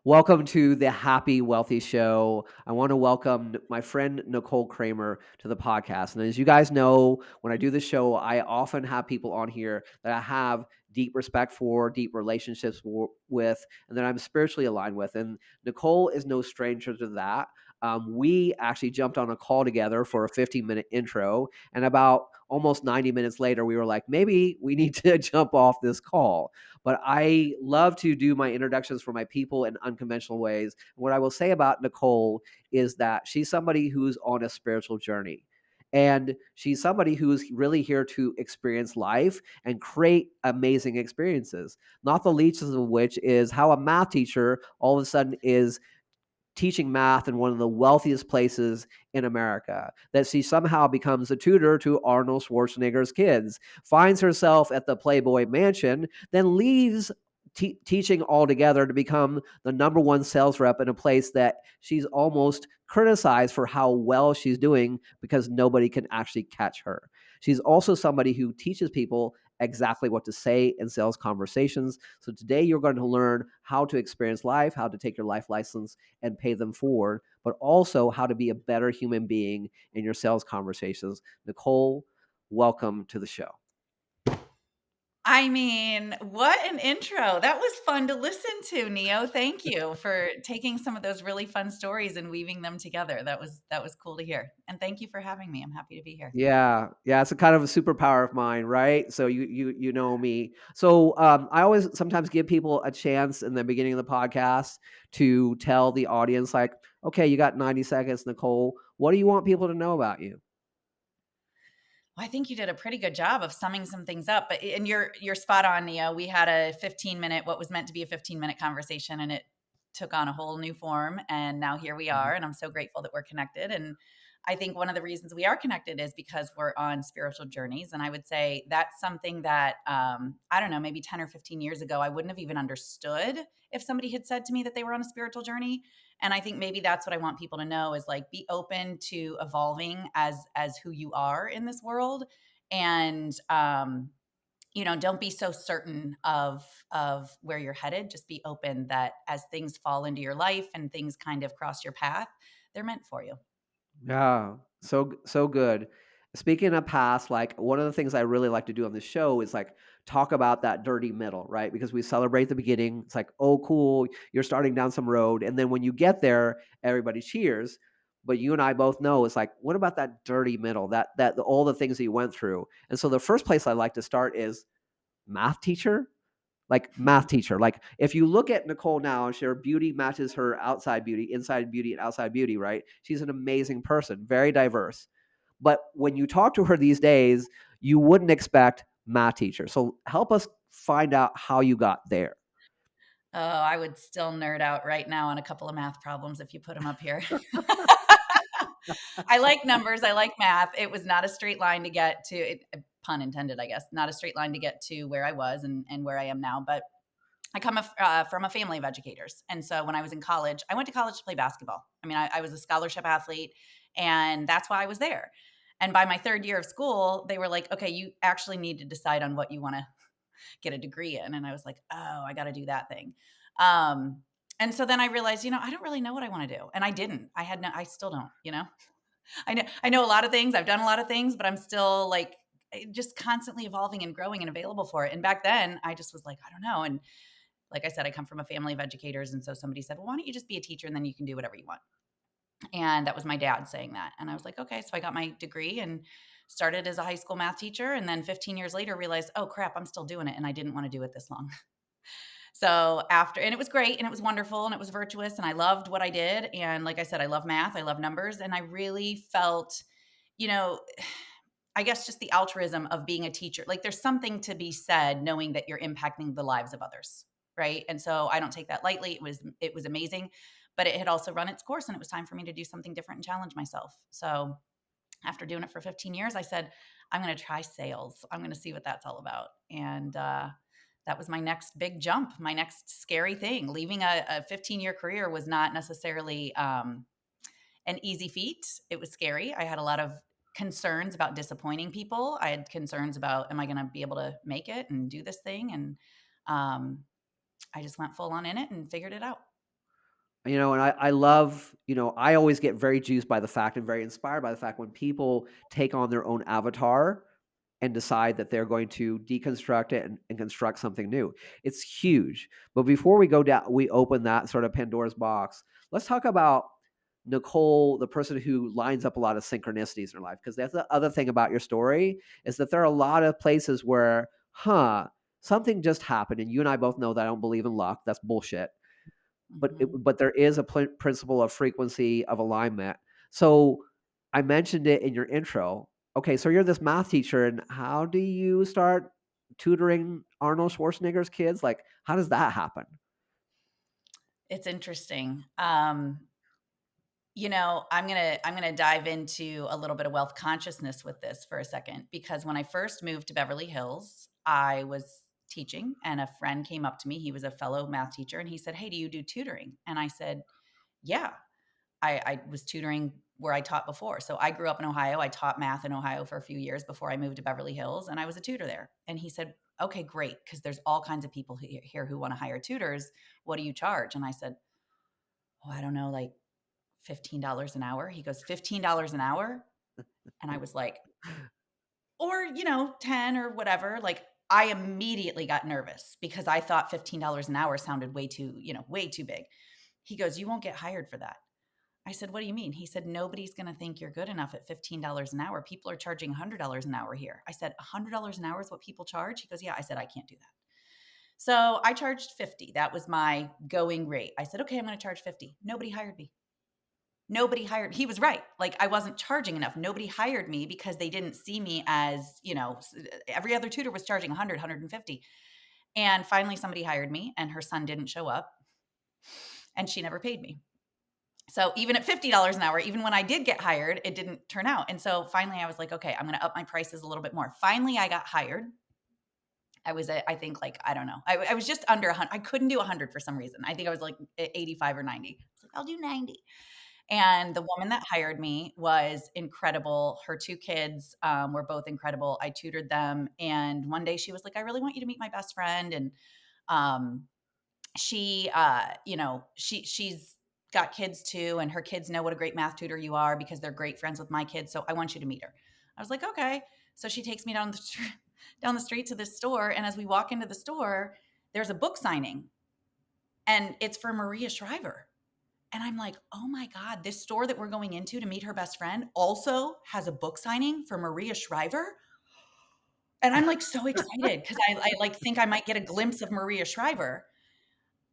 Welcome to the Happy Wealthy Show. I want to welcome my friend Nicole Cramer to the podcast. And as you guys know, when I do the show, I often have people on here that I have deep respect for, deep relationships with, and that I'm spiritually aligned with. And Nicole is no stranger to that. We actually jumped on a call together for a 15-minute intro. And about almost 90 minutes later, we were like, maybe we need to jump off this call. But I love to do my introductions for my people in unconventional ways. What I will say about Nicole is that she's somebody who's on a spiritual journey. And she's somebody who's really here to experience life and create amazing experiences. Not the least of which is how a math teacher all of a sudden is teaching math in one of the wealthiest places in America, that she somehow becomes a tutor to Arnold Schwarzenegger's kids, finds herself at the Playboy Mansion, then leaves teaching altogether to become the number one sales rep in a place that she's almost criticized for how well she's doing because nobody can actually catch her. She's also somebody who teaches people exactly what to say in sales conversations. So today you're going to learn how to experience life, how to take your life license and pay them forward, but also how to be a better human being in your sales conversations. Nicole, welcome to the show. I mean, what an intro. That was fun to listen to, Neo. Thank you for taking some of those really fun stories and weaving them together. That was cool to hear. And thank you for having me. I'm happy to be here. Yeah, it's a kind of a superpower of mine, right? So you know me. So I always sometimes give people a chance in the beginning of the podcast to tell the audience, like, okay, you got 90 seconds, Nicole. What do you want people to know about you? Well, I think you did a pretty good job of summing some things up, but and you're spot on, Neo. We had a 15-minute what was meant to be a 15-minute conversation, and it took on a whole new form, and now here we Mhm. are, and I'm so grateful that we're connected. And I think one of the reasons we are connected is because we're on spiritual journeys, and I would say that's something that I don't know, maybe 10 or 15 years ago I wouldn't have even understood if somebody had said to me that they were on a spiritual journey. And I think maybe that's what I want people to know is like be open to evolving as who you are in this world. And don't be so certain of where you're headed. Just be open that as things fall into your life and things kind of cross your path, they're meant for you. Yeah, so good. Speaking of past, like one of the things I really like to do on the show is like talk about that dirty middle, right? Because we celebrate the beginning. It's like, oh, cool, you're starting down some road, and then when you get there, everybody cheers. But you and I both know it's like, what about that dirty middle? That all the things that you went through. And so the first place I like to start is math teacher. Like math teacher. Like if you look at Nicole now, her beauty matches her outside beauty, inside beauty and outside beauty, right? She's an amazing person, very diverse. But when you talk to her these days, you wouldn't expect math teacher. So help us find out how you got there. Oh, I would still nerd out right now on a couple of math problems if you put them up here. I like numbers. I like math. It was not a straight line to get to it, pun intended, I guess, not a straight line to get to where I was and where I am now. But I come from a family of educators. And so when I was in college, I went to college to play basketball. I mean, I was a scholarship athlete, and that's why I was there. And by my third year of school, they were like, okay, you actually need to decide on what you want to get a degree in. And I was like, oh, I got to do that thing. And so then I realized, I don't really know what I want to do. And I didn't. I still don't. I know a lot of things. I've done a lot of things, but I'm still like just constantly evolving and growing and available for it. And back then I just was like, I don't know. And like I said, I come from a family of educators. And so somebody said, well, why don't you just be a teacher and then you can do whatever you want? And that was my dad saying that. And I was like, okay. So I got my degree and started as a high school math teacher. And then 15 years later, realized, oh crap, I'm still doing it. And I didn't want to do it this long. So and it was great and it was wonderful and it was virtuous and I loved what I did. And like I said, I love math, I love numbers. And I really felt, you know, I guess just the altruism of being a teacher. Like there's something to be said knowing that you're impacting the lives of others. Right. And so I don't take that lightly. It was amazing, but it had also run its course and it was time for me to do something different and challenge myself. So after doing it for 15 years, I said, I'm going to try sales. I'm going to see what that's all about. And that was my next big jump, my next scary thing. Leaving a 15-year career was not necessarily an easy feat. It was scary. I had a lot of concerns about disappointing people. I had concerns about, am I going to be able to make it and do this thing? And I just went full on in it and figured it out. And I love, I always get very juiced by the fact and very inspired by the fact when people take on their own avatar and decide that they're going to deconstruct it and construct something new. It's huge. But before we go down, we open that sort of Pandora's box. Let's talk about Nicole, the person who lines up a lot of synchronicities in her life. Because that's the other thing about your story is that there are a lot of places where, something just happened. And you and I both know that I don't believe in luck. That's bullshit, Mhm. but there is a principle of frequency of alignment. So I mentioned it in your intro. Okay, so you're this math teacher, and how do you start tutoring Arnold Schwarzenegger's kids? Like, how does that happen? It's interesting. I'm gonna dive into a little bit of wealth consciousness with this for a second, because when I first moved to Beverly Hills, I was teaching and a friend came up to me. He was a fellow math teacher and he said, "Hey, do you do tutoring?" And I said, "Yeah." I was tutoring where I taught before. So I grew up in Ohio. I taught math in Ohio for a few years before I moved to Beverly Hills, and I was a tutor there. And he said, "Okay, great, because there's all kinds of people here who want to hire tutors. What do you charge?" And I said, "Oh, I don't know, like $15 an hour." He goes, "$15 an hour?" And I was like, or, 10 or whatever. Like, I immediately got nervous because I thought $15 an hour sounded way too big. He goes, "You won't get hired for that." I said, "What do you mean?" He said, "Nobody's going to think you're good enough at $15 an hour. People are charging $100 an hour here." I said, "$100 an hour is what people charge?" He goes, "Yeah." I said, "I can't do that." So I charged 50. That was my going rate. I said, "Okay, I'm going to charge 50." Nobody hired me. Nobody hired. He was right. Like, I wasn't charging enough. Nobody hired me because they didn't see me as, every other tutor was charging 100, 150. And finally somebody hired me and her son didn't show up and she never paid me. So even at $50 an hour, even when I did get hired, it didn't turn out. And so finally I was like, okay, I'm going to up my prices a little bit more. Finally, I got hired. I was at, I think, like, I don't know. I was just under 100. I couldn't do 100 for some reason. I think I was like at 85 or 90. I was like, I'll do 90. And the woman that hired me was incredible. Her two kids were both incredible. I tutored them. And one day she was like, "I really want you to meet my best friend." And um, she's got kids too, and her kids know what a great math tutor you are because they're great friends with my kids. So I want you to meet her. I was like, okay. So she takes me down the street to this store, and as we walk into the store, there's a book signing, and it's for Maria Shriver. And I'm like, oh my God, this store that we're going into to meet her best friend also has a book signing for Maria Shriver. And I'm like so excited because I like think I might get a glimpse of Maria Shriver,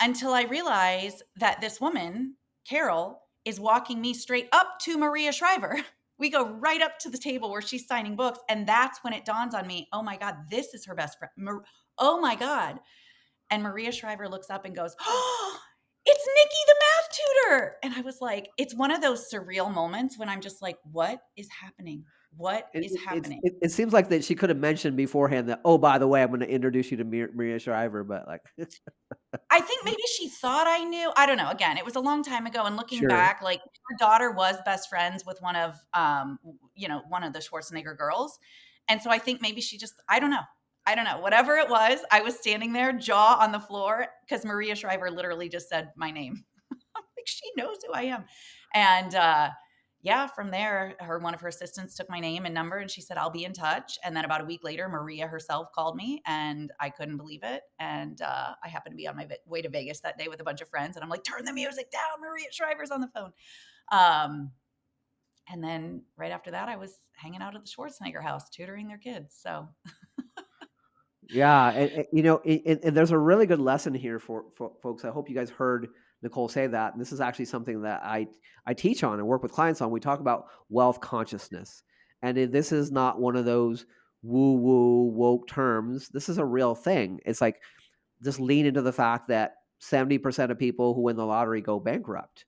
until I realize that this woman, Carol, is walking me straight up to Maria Shriver. We go right up to the table where she's signing books. And that's when it dawns on me, oh my God, this is her best friend. Oh my God. And Maria Shriver looks up and goes, "Oh, it's Nikki, the math tutor." And I was like, it's one of those surreal moments when I'm just like, what is happening? What It, is happening? it seems like that she could have mentioned beforehand that, oh, by the way, I'm going to introduce you to Maria Shriver, but like, I think maybe she thought I knew. I don't know. Again, it was a long time ago, and looking sure. back, like, her daughter was best friends with one of the Schwarzenegger girls. And so I think maybe she just I don't know. I don't know. Whatever it was, I was standing there, jaw on the floor, because Maria Shriver literally just said my name. Like, she knows who I am. And yeah, from there, one of her assistants took my name and number and she said, "I'll be in touch." And then about a week later, Maria herself called me and I couldn't believe it. And I happened to be on my way to Vegas that day with a bunch of friends. And I'm like, "Turn the music down. Maria Shriver's on the phone." Um, and then right after that, I was hanging out at the Schwarzenegger house, tutoring their kids. So Yeah, and there's a really good lesson here for folks. I hope you guys heard Nicole say that. And this is actually something that I teach on and work with clients on. We talk about wealth consciousness, and this is not one of those woo woo woke terms. This is a real thing. It's like just lean into the fact that 70% of people who win the lottery go bankrupt,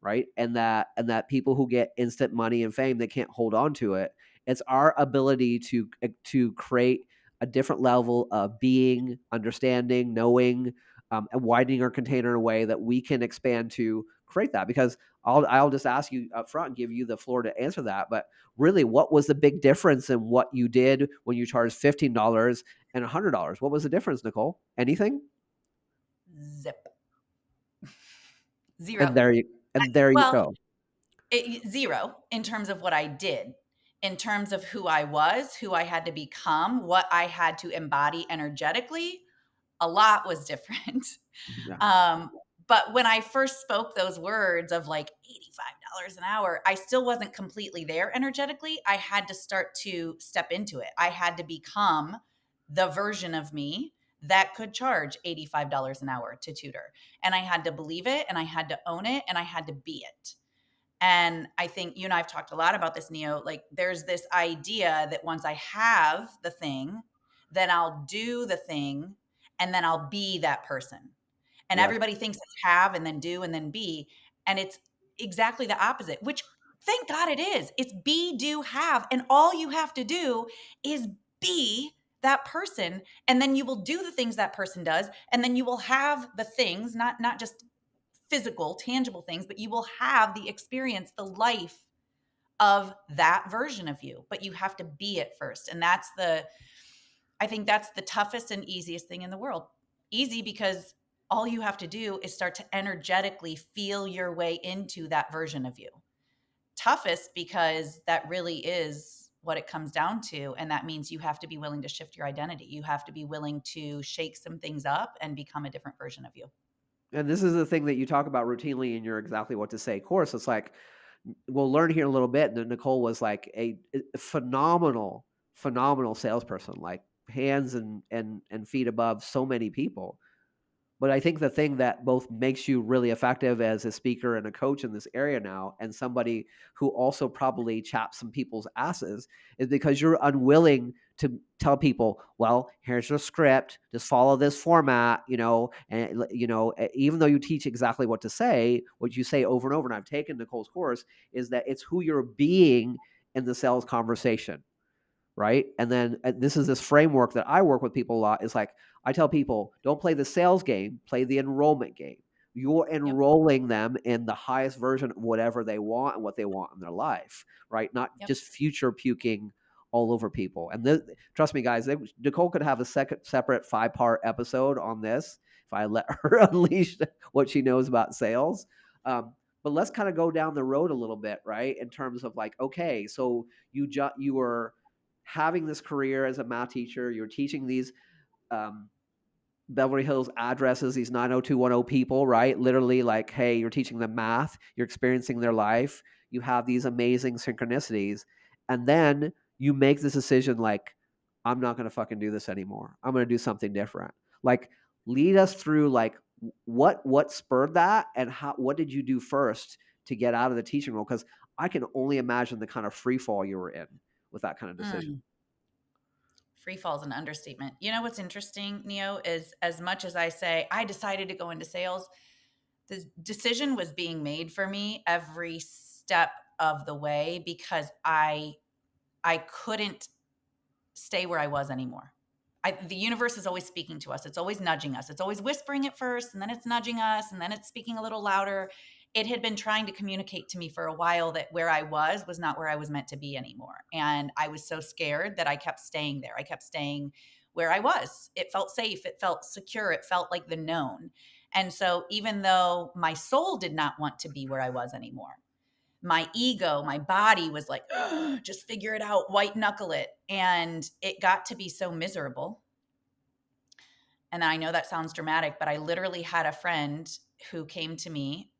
right? And that people who get instant money and fame, they can't hold on to it. It's our ability to create a different level of being, understanding, knowing, and widening our container in a way that we can expand to create that. Because I'll just ask you up front and give you the floor to answer that. But really, what was the big difference in what you did when you charged $15 and $100? What was the difference, Nicole? Anything? zip. 0. And there you Well, go. 0 in terms of what I did. In terms of who I was, who I had to become, what I had to embody energetically, a lot was different. Yeah. Um, but when I first spoke those words of like $85 an hour, I still wasn't completely there energetically. I had to start to step into it. I had to become the version of me that could charge $85 an hour to tutor. And I had to believe it and I had to own it and I had to be it. And I think you and I have talked a lot about this, Neo. Like, there's this idea that once I have the thing, then I'll do the thing and then I'll be that person. And Yes. everybody thinks it's have and then do and then be. And it's exactly the opposite, which thank God it is. It's be, do, have. And all you have to do is be that person. And then you will do the things that person does. And then you will have the things, not just physical, tangible things, but you will have the experience, the life of that version of you. But you have to be it first. And I think that's the toughest and easiest thing in the world. Easy because all you have to do is start to energetically feel your way into that version of you. Toughest because that really is what it comes down to. And that means you have to be willing to shift your identity. You have to be willing to shake some things up and become a different version of you. And this is the thing that you talk about routinely in your Exactly What to Say course. It's like, we'll learn here in a little bit. And Nicole was like a phenomenal, phenomenal salesperson, like hands and feet above so many people. But I think the thing that both makes you really effective as a speaker and a coach in this area now, and somebody who also probably chaps some people's asses, is because you're unwilling to tell people, well, here's your script, just follow this format, and even though you teach exactly what to say, what you say over and over, and I've taken Nicole's course, is that it's who you're being in the sales conversation, right? And then this is this framework that I work with people a lot. Is like, I tell people, don't play the sales game, play the enrollment game. You're Yep. enrolling them in the highest version of whatever they want and what they want in their life, right? Not Yep. just future puking all over people. And trust me, guys, Nicole could have a separate 5-part episode on this if I let her unleash what she knows about sales. But let's kind of go down the road a little bit, right? In terms of like, okay, so you were having this career as a math teacher, you're teaching these um, Beverly Hills addresses, these 90210 people, right? Literally, like, hey, you're teaching them math, you're experiencing their life, you have these amazing synchronicities. And then you make this decision like, I'm not going to fucking do this anymore. I'm going to do something different. Like, lead us through like what spurred that and what did you do first to get out of the teaching role? Because I can only imagine the kind of free fall you were in with that kind of decision. Mm. Free fall is an understatement. You know what's interesting, Neo, is as much as I say I decided to go into sales, the decision was being made for me every step of the way because I couldn't stay where I was anymore. The universe is always speaking to us. It's always nudging us. It's always whispering at first, and then it's nudging us, and then it's speaking a little louder. It had been trying to communicate to me for a while that where I was not where I was meant to be anymore. And I was so scared that I kept staying there. I kept staying where I was. It felt safe. It felt secure. It felt like the known. And so even though my soul did not want to be where I was anymore, my ego, my body was like, just figure it out, white knuckle it. And it got to be so miserable. And I know that sounds dramatic, but I literally had a friend who came to me.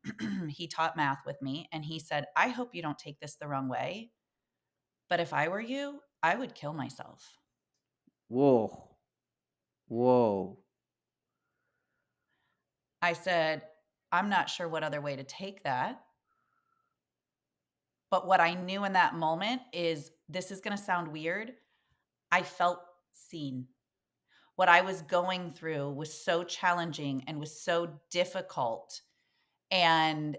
He taught math with me, and he said, I hope you don't take this the wrong way, but if I were you, I would kill myself. Whoa. Whoa. I said, I'm not sure what other way to take that. But what I knew in that moment is this is going to sound weird. I felt seen. What I was going through was so challenging and was so difficult. And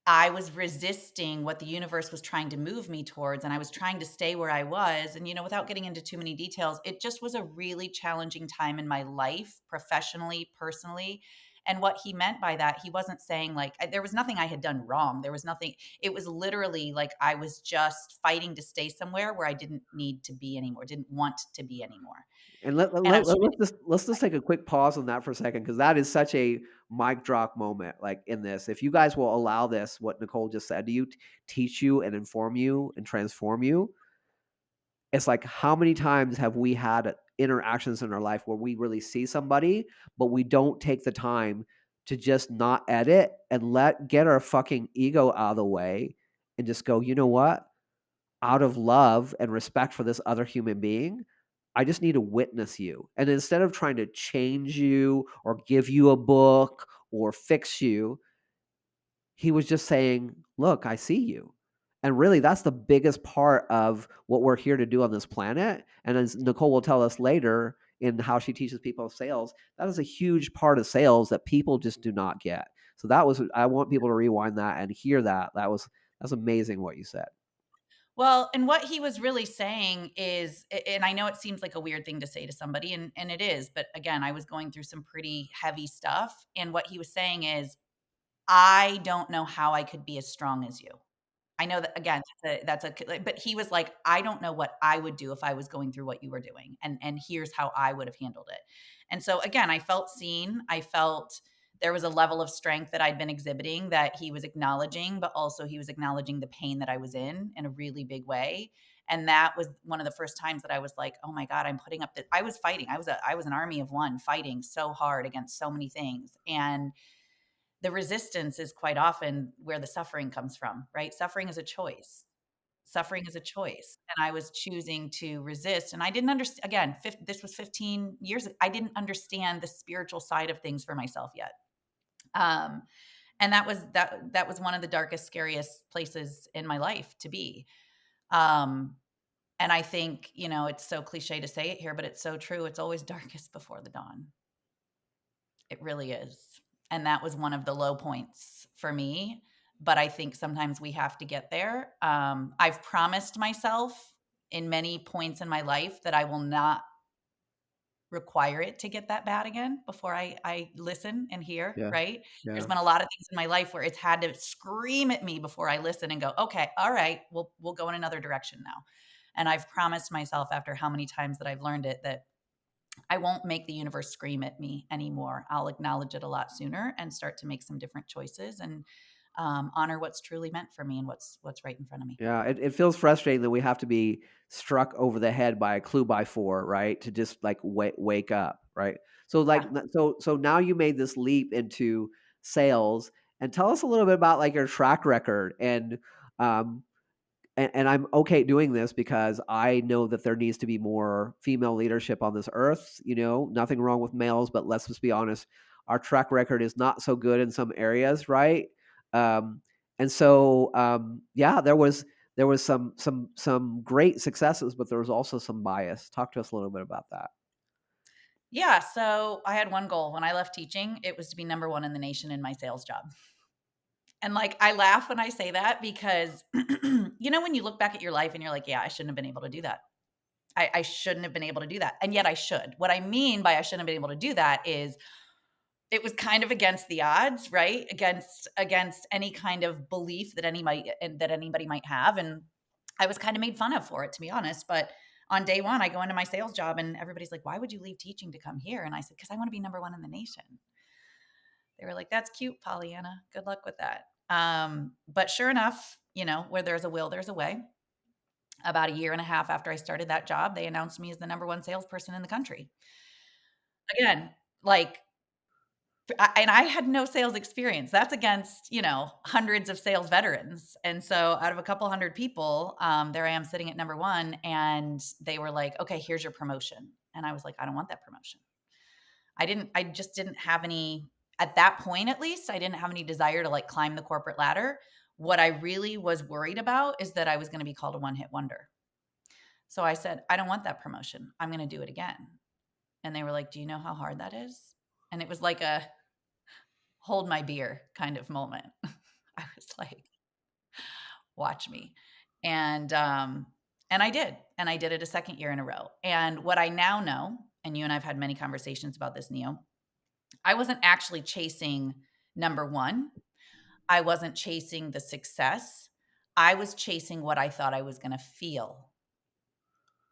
I was resisting what the universe was trying to move me towards. And I was trying to stay where I was. And, without getting into too many details, it just was a really challenging time in my life, professionally, personally. And what he meant by that, he wasn't saying like there was nothing I had done wrong. There was nothing. It was literally like I was just fighting to stay somewhere where I didn't need to be anymore, didn't want to be anymore. And And I was let's just take a quick pause on that for a second, because that is such a mic drop moment, like, in this. If you guys will allow this, what Nicole just said to you, teach you and inform you and transform you, it's like, how many times have we had interactions in our life where we really see somebody, but we don't take the time to just not edit and get our fucking ego out of the way and just go, you know what? Out of love and respect for this other human being, I just need to witness you. And instead of trying to change you or give you a book or fix you, he was just saying, "Look, I see you." And really, that's the biggest part of what we're here to do on this planet. And as Nicole will tell us later in how she teaches people sales, that is a huge part of sales that people just do not get. So that was, I want people to rewind that and hear that. That's amazing what you said. Well, and what he was really saying is, and I know it seems like a weird thing to say to somebody, and it is, but again, I was going through some pretty heavy stuff. And what he was saying is, I don't know how I could be as strong as you. I know that again, but he was like, "I don't know what I would do if I was going through what you were doing, and here's how I would have handled it." And so again, I felt seen. I felt there was a level of strength that I'd been exhibiting that he was acknowledging, but also he was acknowledging the pain that I was in a really big way. And that was one of the first times that I was like, "Oh my God, I'm putting up the." I was fighting. I was an army of one, fighting so hard against so many things, and the resistance is quite often where the suffering comes from, right? Suffering is a choice. Suffering is a choice. And I was choosing to resist. And I didn't understand, again, this was 15 years ago. I didn't understand the spiritual side of things for myself yet. Um, and that was one of the darkest, scariest places in my life to be. Um, and I think, it's so cliche to say it here, but it's so true. It's always darkest before the dawn. It really is. And that was one of the low points for me. But I think sometimes we have to get there. I've promised myself in many points in my life that I will not require it to get that bad again before I listen and hear, Yeah. right? There's Yeah. been a lot of things in my life where it's had to scream at me before I listen and go, okay, all right, we'll go in another direction now. And I've promised myself after how many times that I've learned it that I won't make the universe scream at me anymore. I'll acknowledge it a lot sooner and start to make some different choices and honor what's truly meant for me and what's right in front of me. Yeah, it feels frustrating that we have to be struck over the head by a clue by four, right? To just like wake up, right? So like Yeah. so now you made this leap into sales, and tell us a little bit about like your track record. Um and I'm okay doing this because I know that there needs to be more female leadership on this earth. Nothing wrong with males, but let's just be honest. Our track record is not so good in some areas, right? Um, and so, yeah, there was some great successes, but there was also some bias. Talk to us a little bit about that. Yeah. So I had one goal when I left teaching. It was to be number one in the nation in my sales job. And like, I laugh when I say that because, when you look back at your life and you're like, yeah, I shouldn't have been able to do that. I shouldn't have been able to do that. And yet I should. What I mean by I shouldn't have been able to do that is it was kind of against the odds, right? Against any kind of belief that anybody might have, and I was kind of made fun of for it, to be honest. But on day one, I go into my sales job, and everybody's like, "Why would you leave teaching to come here?" And I said, "Because I want to be number one in the nation." They were like, "That's cute, Pollyanna. Good luck with that." But sure enough, where there's a will, there's a way. About a year and a half after I started that job, they announced me as the number one salesperson in the country. Again, like and I had no sales experience. That's against, hundreds of sales veterans. And so out of a couple hundred people, there I am sitting at number one. And they were like, okay, here's your promotion. And I was like, I don't want that promotion. I just didn't have any, at that point at least, I didn't have any desire to like climb the corporate ladder. What I really was worried about is that I was going to be called a one hit wonder. So I said, I don't want that promotion. I'm going to do it again. And they were like, do you know how hard that is? And it was like a, hold my beer kind of moment. I was like, watch me. And and I did. And I did it a second year in a row. And what I now know, and you and I've had many conversations about this, Neo, I wasn't actually chasing number 1. I wasn't chasing the success. I was chasing what I thought I was gonna feel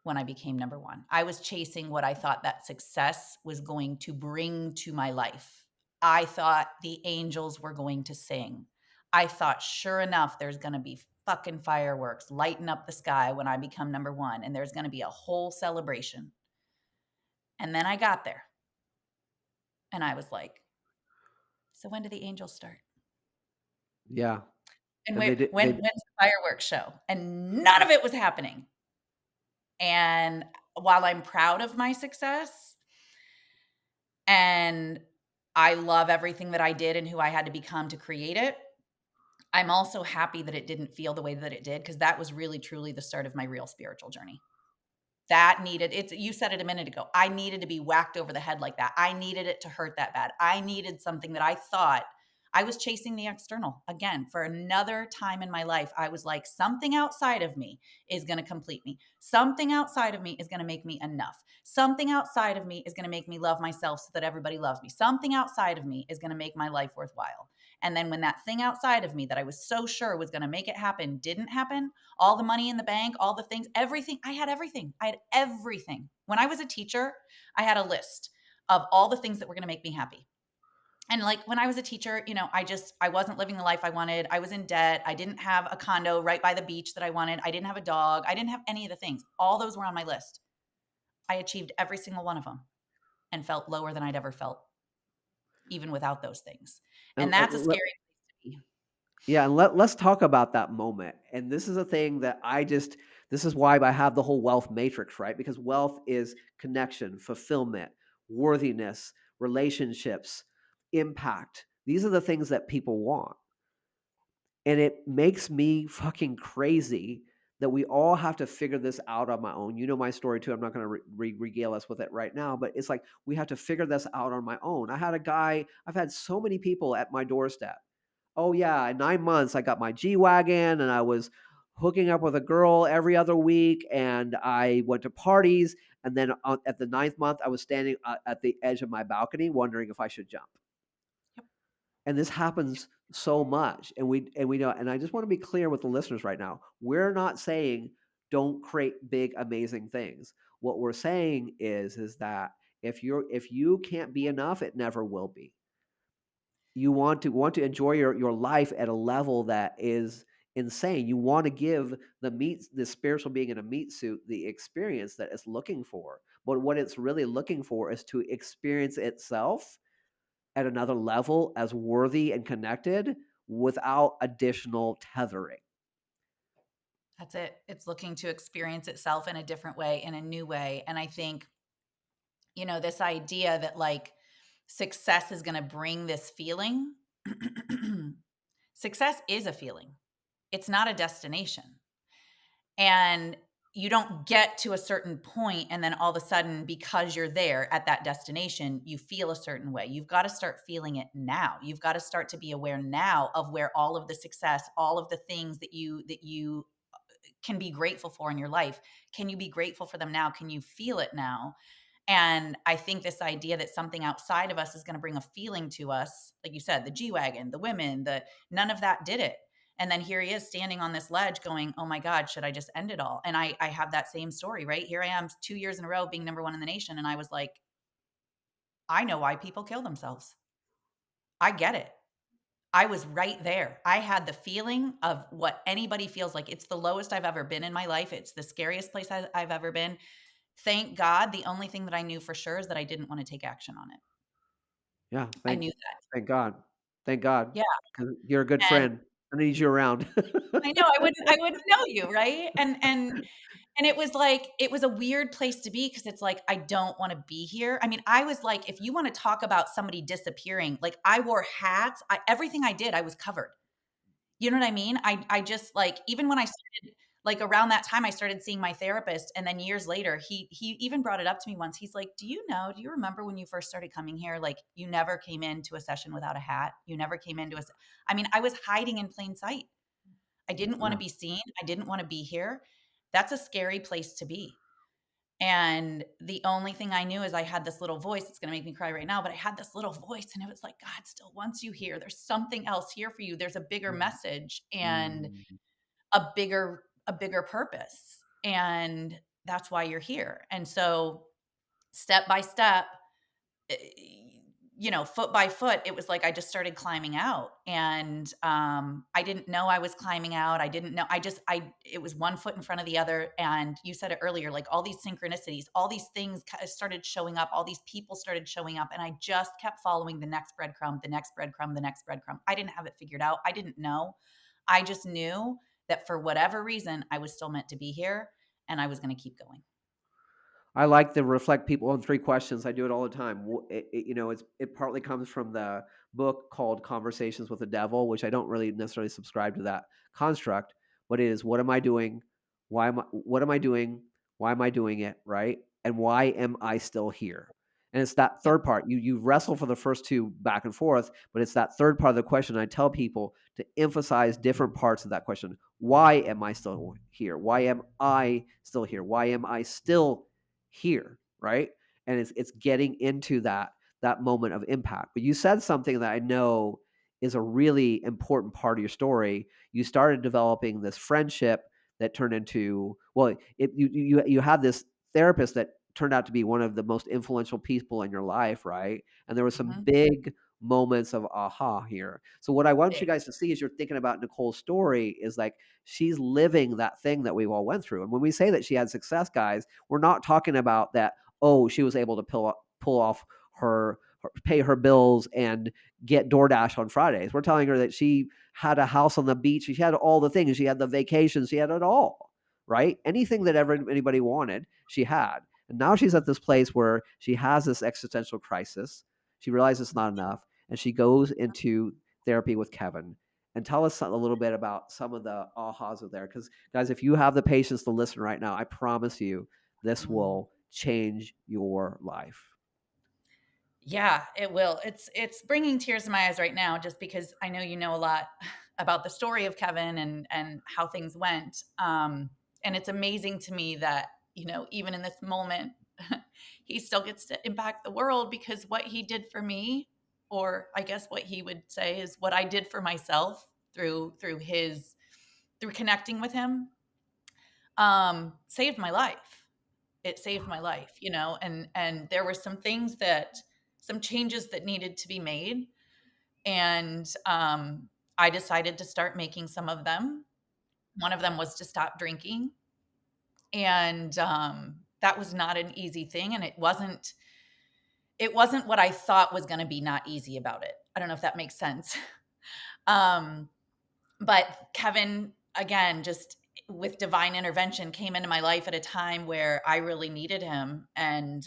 when I became number 1. I was chasing what I thought that success was going to bring to my life. I thought the angels were going to sing. I thought, sure enough, there's gonna be fucking fireworks lighting up the sky when I become number 1, and there's gonna be a whole celebration. And then I got there, and I was like, "So when do the angels start? Yeah. And And they did when's the fireworks show?" And none of it was happening. And while I'm proud of my success and I love everything that I did and who I had to become to create it, I'm also happy that it didn't feel the way that it did because that was really truly the start of my real spiritual journey. That needed it's you said it a minute ago. I needed to be whacked over the head like that. I needed it to hurt that bad. I needed something that I thought I was chasing the external. Again, for another time in my life, I was like, something outside of me is going to complete me. Something outside of me is going to make me enough. Something outside of me is going to make me love myself so that everybody loves me. Something outside of me is going to make my life worthwhile. And then when that thing outside of me that I was so sure was going to make it happen didn't happen, all the money in the bank, all the things, everything. I had everything. I had everything. When I was a teacher, I had a list of all the things that were going to make me happy. And like when I was a teacher, I wasn't living the life I wanted. I was in debt. I didn't have a condo right by the beach that I wanted. I didn't have a dog. I didn't have any of the things. All those were on my list. I achieved every single one of them and felt lower than I'd ever felt, even without those things. and, And that's a scary place to be. yeah, and let's talk about that moment. And this is a thing that this is why I have the whole wealth matrix, right? Because wealth is connection, fulfillment, worthiness, relationships, impact. These are the things that people want. And it makes me fucking crazy that we all have to figure this out on my own. You know my story too. I'm not going to regale us with it right now, but it's like we have to figure this out on my own. I've had so many people at my doorstep. Oh yeah, in 9 months I got my G wagon and I was hooking up with a girl every other week, and I went to parties. And then at the ninth month, I was standing at the edge of my balcony, wondering if I should jump. Yep. And this happens so much, and we know. And I just want to be clear with the listeners right now: we're not saying don't create big, amazing things. What we're saying is that if you can't be enough, it never will be. You want to enjoy your life at a level that is insane. You want to give the spiritual being in a meat suit the experience that it's looking for. But what it's really looking for is to experience itself at another level as worthy and connected without additional tethering. That's it. It's looking to experience itself in a different way, in a new way. And I think, this idea that like success is going to bring this feeling. Success is a feeling, it's not a destination. And you don't get to a certain point and then all of a sudden, because you're there at that destination, you feel a certain way. You've got to start feeling it now. You've got to start to be aware now of where all of the success, all of the things that you can be grateful for in your life. Can you be grateful for them now? Can you feel it now? And I think this idea that something outside of us is going to bring a feeling to us, like you said, the G Wagon, the women, none of that did it. And then here he is standing on this ledge going, oh my God, should I just end it all? And I have that same story, right? Here I am 2 years in a row being number 1 in the nation. And I was like, I know why people kill themselves. I get it. I was right there. I had the feeling of what anybody feels like. It's the lowest I've ever been in my life. It's the scariest place I've ever been. Thank God. The only thing that I knew for sure is that I didn't want to take action on it. Yeah, I knew that. thank God. Thank God. Yeah, 'Cause you're a good and friend. I need you around. I know I wouldn't know you, right? And it was like it was a weird place to be because it's like, I don't wanna be here. I mean, I was like, if you wanna talk about somebody disappearing, like, I wore hats, everything I did, I was covered. You know what I mean? I just like even when I started like around that time I started seeing my therapist and then years later he even brought it up to me once. He's like, do you remember when you first started coming here like you never came into a session without a hat? You never came into a I mean, I was hiding in plain sight. I didn't want to Yeah. be seen. I didn't want to be here. That's a scary place to be. And the only thing I knew is I had this little voice. It's going to make me cry right now, but I had this little voice and it was like, God still wants you here. There's something else here for you. There's a bigger Mm, message and mm. a bigger purpose. And that's why you're here. And so step by step, eh, foot by foot, it was like I just started climbing out, and I didn't know I was climbing out. I didn't know. It was one foot in front of the other. And you said it earlier, like all these synchronicities, all these things started showing up, all these people started showing up, and I just kept following the next breadcrumb, the next breadcrumb, the next breadcrumb. I didn't have it figured out. I didn't know. I just knew that for whatever reason, I was still meant to be here, and I was going to keep going. I like to reflect people on 3 questions. I do it all the time. It partly comes from the book called Conversations with the Devil, which I don't really necessarily subscribe to that construct, but it is, what am I doing? What am I doing? Why am I doing it, right? And why am I still here? And it's that Yep. third part. You wrestle for the first 2 back and forth, but it's that third part of the question. I tell people to emphasize different parts of that question. Why am I still here? Why am I still here? Why am I still here, right? And it's getting into that moment of impact. But you said something that I know is a really important part of your story. You started developing this friendship that turned into, well, you had this therapist that turned out to be one of the most influential people in your life, right? And there were some Mhm. big moments of aha here. So what I want you Big. guys to see as you're thinking about Nicole's story is like, she's living that thing that we've all went through. And when we say that she had success, guys, we're not talking about that, oh, she was able to pull off pay her bills and get DoorDash on Fridays. We're telling her that she had a house on the beach. She had all the things. She had the vacations. She had it all, right? Anything that ever anybody wanted, she had. And now she's at this place where she has this existential crisis. She realizes it's not enough. And she goes into therapy with Kevin. And tell us a little bit about some of the ahas of there. Because, guys, if you have the patience to listen right now, I promise you this Mm. will change your life. Yeah, it will. It's bringing tears to my eyes right now just because I know you know a lot about the story of Kevin and how things went. And it's amazing to me that, even in this moment, he still gets to impact the world because what he did for me, or I guess what he would say is what I did for myself through connecting with him, saved my life. It saved my life, and there were some changes that needed to be made, and I decided to start making some of them. One of them was to stop drinking, and that was not an easy thing, and it wasn't what I thought was going to be not easy about it. I don't know if that makes sense. um, but Kevin, again, just with divine intervention, came into my life at a time where I really needed him, and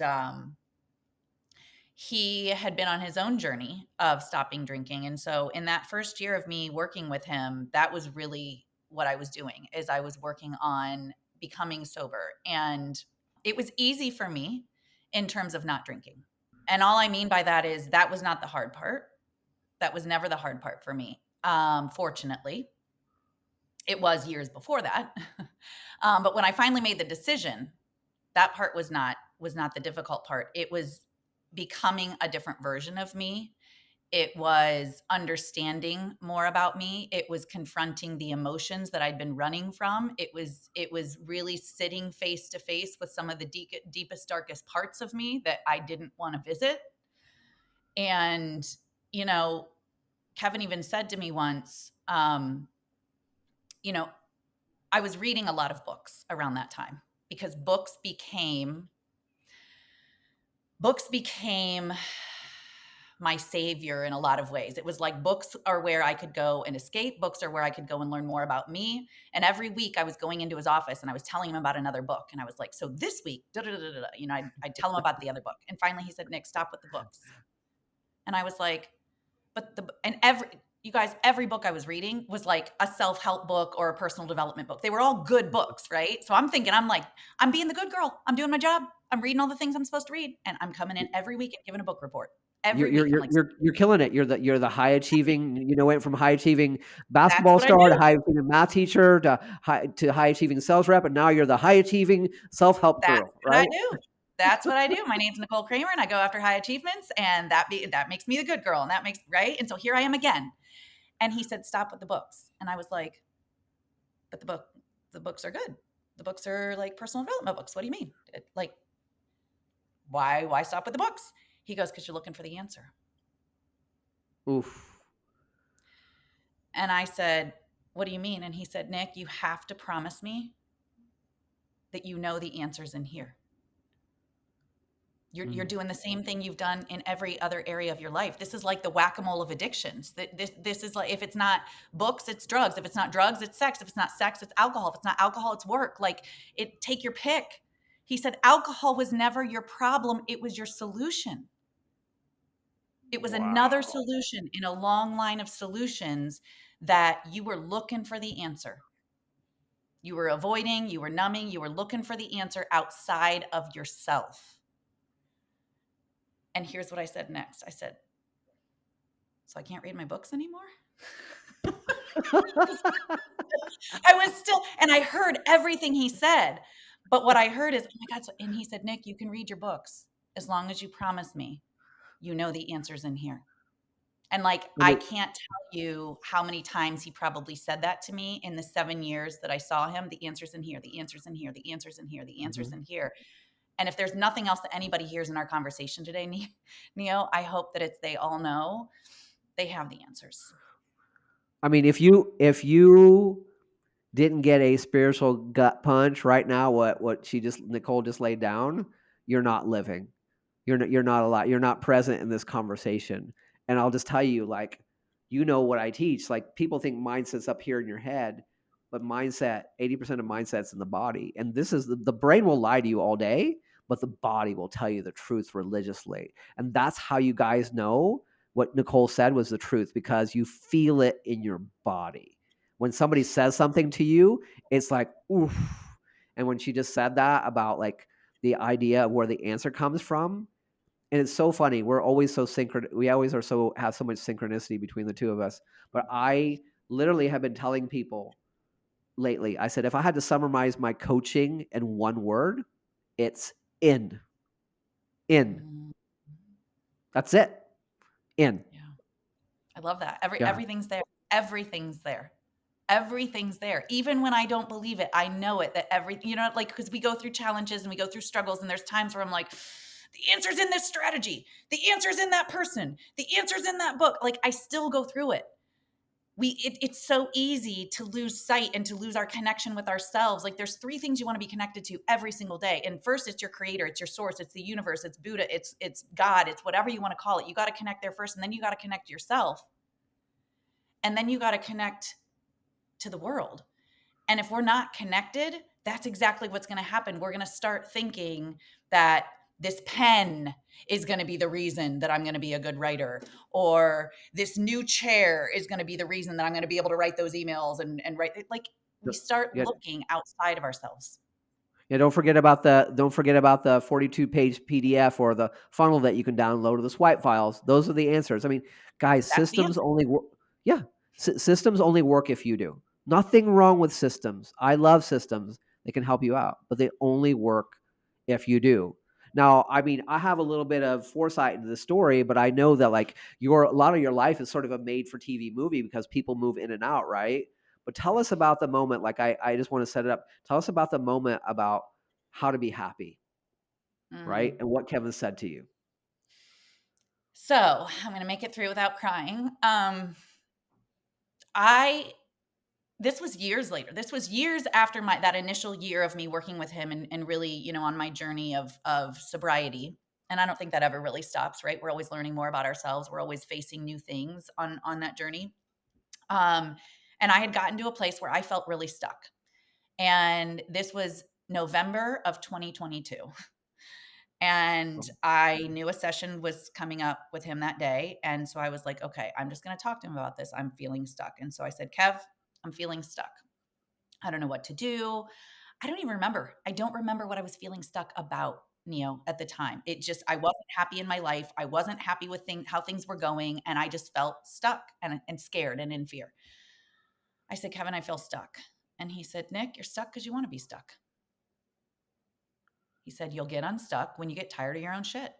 he had been on his own journey of stopping drinking. And so in that first year of me working with him, that was really what I was doing, is I was working on becoming sober. And it was easy for me in terms of not drinking. And all I mean by that is that was not the hard part. That was never the hard part for me. Fortunately, it was years before that. But when I finally made the decision, that part was not the difficult part. It was becoming a different version of me. It was understanding more about me. It was confronting the emotions that I'd been running from. It was really sitting face to face with some of the deepest, darkest parts of me that I didn't want to visit. And you know, Kevin even said to me once, you know, I was reading a lot of books around that time because books became my savior in a lot of ways. It was like books are where I could go and escape. Books are where I could go and learn more about me. And every week I was going into his office and I was telling him about another book. And I was like, so this week, da, da, da, da, da, I'd tell him about the other book. And finally he said, Nick, stop with the books. And I was like, you guys, every book I was reading was like a self-help book or a personal development book. They were all good books, right? So I'm thinking, I'm like, I'm being the good girl. I'm doing my job. I'm reading all the things I'm supposed to read. And I'm coming in every week and giving a book report. Every week, I'm like, You're killing it. You're the high achieving, went from high achieving "That's basketball what I star to do. high achieving math teacher to high achieving sales rep, and now you're the high achieving self-help That's guru, what I right? do. That's what I do. My name's Nicole Cramer, and I go after high achievements, and that makes me the good girl, and that makes right? And so here I am again." And he said, "Stop with the books." And I was like, "But the books are good. The books are like personal development books. What do you mean? Like, why stop with the books?" He goes, "'Cause you're looking for the answer." Oof. And I said, "What do you mean?" And he said, "Nick, you have to promise me that you know the answers in here. You're Mm. doing the same thing you've done in every other area of your life. This is like the whack-a-mole of addictions. This is like, if it's not books, it's drugs. If it's not drugs, it's sex. If it's not sex, it's alcohol. If it's not alcohol, it's work. Like, take your pick." He said, "Alcohol was never your problem. It was your solution. It was another Wow. solution in a long line of solutions that you were looking for the answer. You were avoiding, you were numbing, you were looking for the answer outside of yourself." And here's what I said next. I said, "So I can't read my books anymore?" I was still, and I heard everything he said. But what I heard is, "Oh my God." So, and he said, "Nick, you can read your books as long as you promise me you know the answers in here." And like, And I it can't tell you how many times he probably said that to me in the 7 years that I saw him. The answers in here, the answers in here, the answers in here, the answers Mhm. in here. And if there's nothing else that anybody hears in our conversation today, Neo, I hope that they all know they have the answers. I mean, if you didn't get a spiritual gut punch right now, what she just Nicole just laid down, you're not living. You're not alive. You're not present in this conversation. And I'll just tell you, like, what I teach. Like, people think mindset's up here in your head, but mindset, 80% of mindset's in the body. And this is the brain will lie to you all day, but the body will tell you the truth religiously. And that's how you guys know what Nicole said was the truth, because you feel it in your body. When somebody says something to you, it's like, oof. And when she just said that about like the idea of where the answer comes from, and it's so funny. We're always so synchron. We always are so have so much synchronicity between the two of us. But I literally have been telling people lately. I said, if I had to summarize my coaching in one word, it's in. In. Mm, That's it. In. yeah. I love that. Yeah. Everything's there. Everything's there. Everything's there. Even when I don't believe it, I know it, that everything, like, because we go through challenges and we go through struggles, and there's times where I'm like, the answer's in this strategy. The answer's in that person. The answer's in that book. Like, I still go through it. It's so easy to lose sight and to lose our connection with ourselves. Like, there's three things you want to be connected to every single day. And first, it's your creator, it's your source, it's the universe, it's Buddha, it's God, it's whatever you want to call it. You got to connect there first, and then you got to connect yourself. And then you got to connect to the world. And if we're not connected, that's exactly what's going to happen. We're going to start thinking that this pen is going to be the reason that I'm going to be a good writer, or this new chair is going to be the reason that I'm going to be able to write those emails and write it. Like, we start Yeah. looking outside of ourselves. Yeah, don't forget about the 42-page PDF or the funnel that you can download or the swipe files. Those are the answers. I mean, guys, That's the systems answer. only work. Yeah, systems only work if you do. Nothing wrong with systems. I love systems. They can help you out, but they only work if you do. Now, I mean, I have a little bit of foresight into the story, but I know that like a lot of your life is sort of a made for TV movie because people move in and out, right? But tell us about the moment. Like, I just want to set it up. Tell us about the moment about how to be happy, right? Mm. And what Kevin said to you. So I'm going to make it through without crying. I This was years later. This was years after that initial year of me working with him, and really, on my journey of sobriety. And I don't think that ever really stops, right? We're always learning more about ourselves. We're always facing new things on that journey. Um, and I had gotten to a place where I felt really stuck. And this was November of 2022. And I knew a session was coming up with him that day. And so I was like, okay, I'm just going to talk to him about this. I'm feeling stuck. And so I said, Kev, I'm feeling stuck. I don't know what to do. I don't even remember. I don't remember what I was feeling stuck about. Neo, at the time. It just, I wasn't happy in my life. I wasn't happy with how things were going. And I just felt stuck and scared and in fear. I said, Kevin, I feel stuck. And he said, Nick, you're stuck because you want to be stuck. He said, you'll get unstuck when you get tired of your own shit.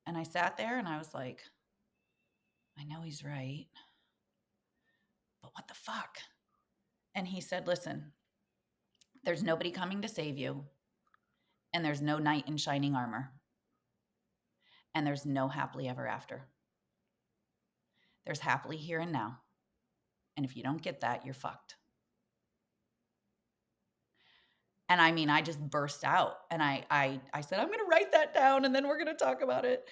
And I sat there and I was like, I know he's right, but what the fuck? And he said, listen, there's nobody coming to save you, and there's no knight in shining armor, and there's no happily ever after. There's happily here and now. And if you don't get that, you're fucked. And I mean, I just burst out and I said, I'm going to write that down and then we're going to talk about it.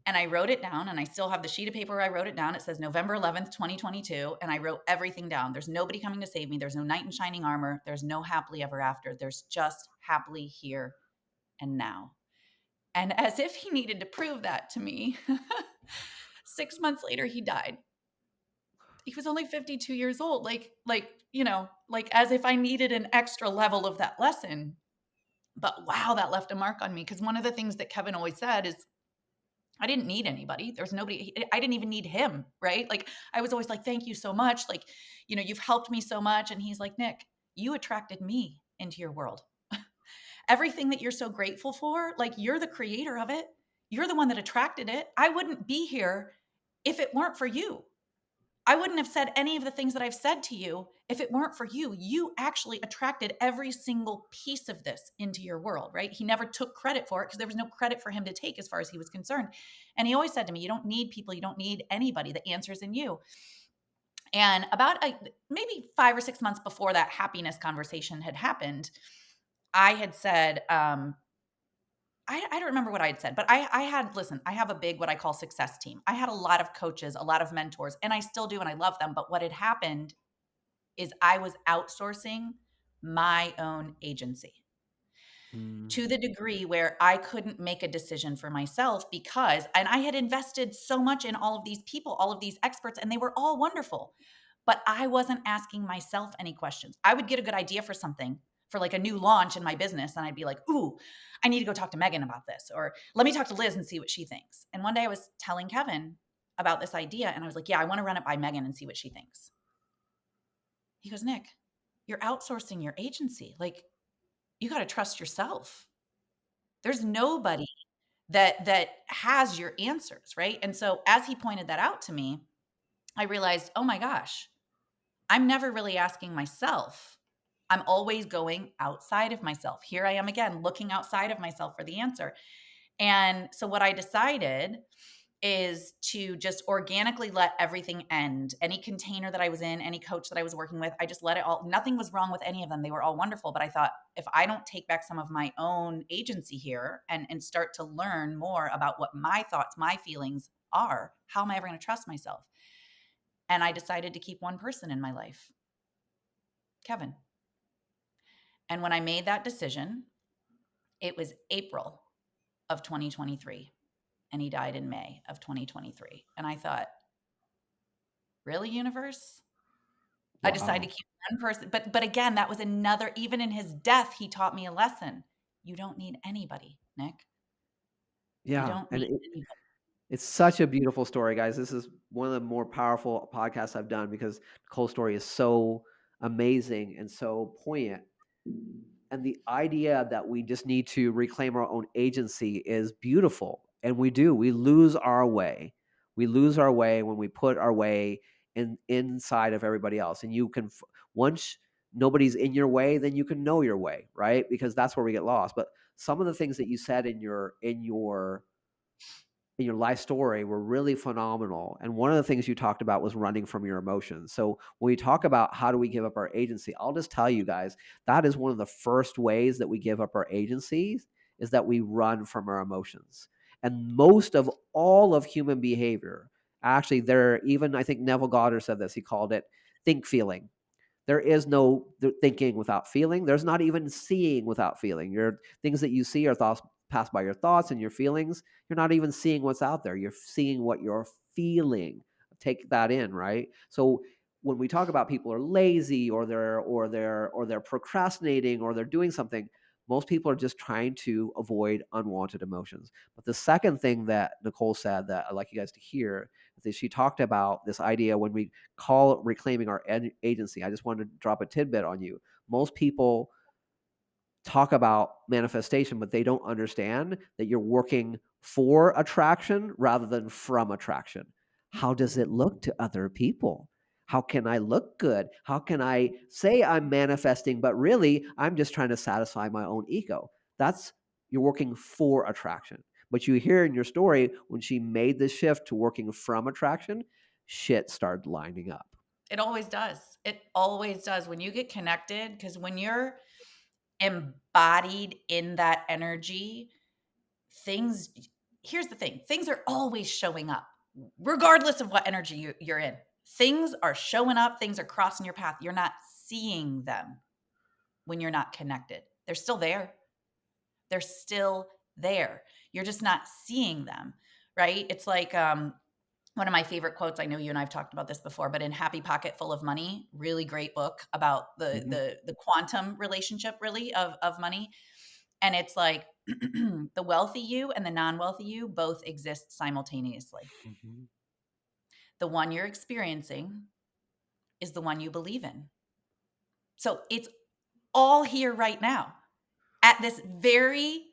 And I wrote it down, and I still have the sheet of paper where I wrote it down. It says November 11th, 2022. And I wrote everything down. There's nobody coming to save me. There's no knight in shining armor. There's no happily ever after. There's just happily here and now. And as if he needed to prove that to me, 6 months later, he died. He was only 52 years old. Like as if I needed an extra level of that lesson. But wow, that left a mark on me. Because one of the things that Kevin always said is, I didn't need anybody. There's nobody. I didn't even need him, right? Like, I was always like, thank you so much. Like, you've helped me so much. And he's like, Nick, you attracted me into your world. Everything that you're so grateful for, like, you're the creator of it. You're the one that attracted it. I wouldn't be here if it weren't for you. I wouldn't have said any of the things that I've said to you if it weren't for you. You actually attracted every single piece of this into your world, right? He never took credit for it because there was no credit for him to take as far as he was concerned. And he always said to me, you don't need people, you don't need anybody. The answer's in you. And about maybe 5 or 6 months before that happiness conversation had happened, I had said, I don't remember what I had said, but I have a big, what I call success team. I had a lot of coaches, a lot of mentors, and I still do, and I love them. But what had happened is I was outsourcing my own agency Mm. to the degree where I couldn't make a decision for myself and I had invested so much in all of these people, all of these experts, and they were all wonderful. But I wasn't asking myself any questions. I would get a good idea for something, for like a new launch in my business, and I'd be like, ooh, I need to go talk to Megan about this, or let me talk to Liz and see what she thinks. And one day I was telling Kevin about this idea, and I was like, yeah, I want to run it by Megan and see what she thinks. He goes, Nick, you're outsourcing your agency. Like, you got to trust yourself. There's nobody that has your answers, right? And so as he pointed that out to me, I realized, oh my gosh, I'm never really asking myself. I'm always going outside of myself. Here I am again, looking outside of myself for the answer. And so what I decided is to just organically let everything end. Any container that I was in, any coach that I was working with, I just let it all. Nothing was wrong with any of them. They were all wonderful. But I thought, if I don't take back some of my own agency here and start to learn more about what my thoughts, my feelings are, how am I ever going to trust myself? And I decided to keep one person in my life, Kevin. And when I made that decision, it was April of 2023. And he died in May of 2023. And I thought, really, universe? I decided Wow. to keep one person. But again, that was another, even in his death, he taught me a lesson. You don't need anybody, Nick. You Yeah, don't and need anybody. it's such a beautiful story, guys. This is one of the more powerful podcasts I've done because Nicole's story is so amazing and so poignant. And the idea that we just need to reclaim our own agency is beautiful. And we do. We lose our way. We lose our way when we put our way inside of everybody else. And you can once nobody's in your way, then you can know your way, right? Because that's where we get lost. But some of the things that you said in your life story were really phenomenal. And one of the things you talked about was running from your emotions. So when we talk about how do we give up our agency, I'll just tell you guys, that is one of the first ways that we give up our agencies is that we run from our emotions. And most of all of human behavior, actually, even I think Neville Goddard said this, he called it think feeling. There is no thinking without feeling. There's not even seeing without feeling. Your things that you see are thoughts pass by your thoughts and your feelings. You're not even seeing what's out there. You're seeing what you're feeling. Take that in, right? So when we talk about people are lazy or they're procrastinating or they're doing something, Most people are just trying to avoid unwanted emotions. But the second thing that Nicole said that I'd like you guys to hear is that she talked about this idea when we call it reclaiming our agency. I just wanted to drop a tidbit on you. Most people talk about manifestation, but they don't understand that you're working for attraction rather than from attraction. How does it look to other people? How can I look good? How can I say I'm manifesting, but really I'm just trying to satisfy my own ego? That's you're working for attraction. But you hear in your story when she made the shift to working from attraction, shit started lining up. It always does. It always does. When you get connected, because when you're embodied in that energy, things here's the thing, things are always showing up, regardless of what energy you're in. Things are showing up, things are crossing your path. You're not seeing them when you're not connected. They're still there. They're still there. You're just not seeing them, right? It's like one of my favorite quotes. I know you and I've talked about this before, but in Happy Pocket Full of Money, really great book about the Mhm, the quantum relationship really of money. And it's like the wealthy you and the non-wealthy you both exist simultaneously. mhm. The one you're experiencing is the one you believe in. So it's all here right now. At this very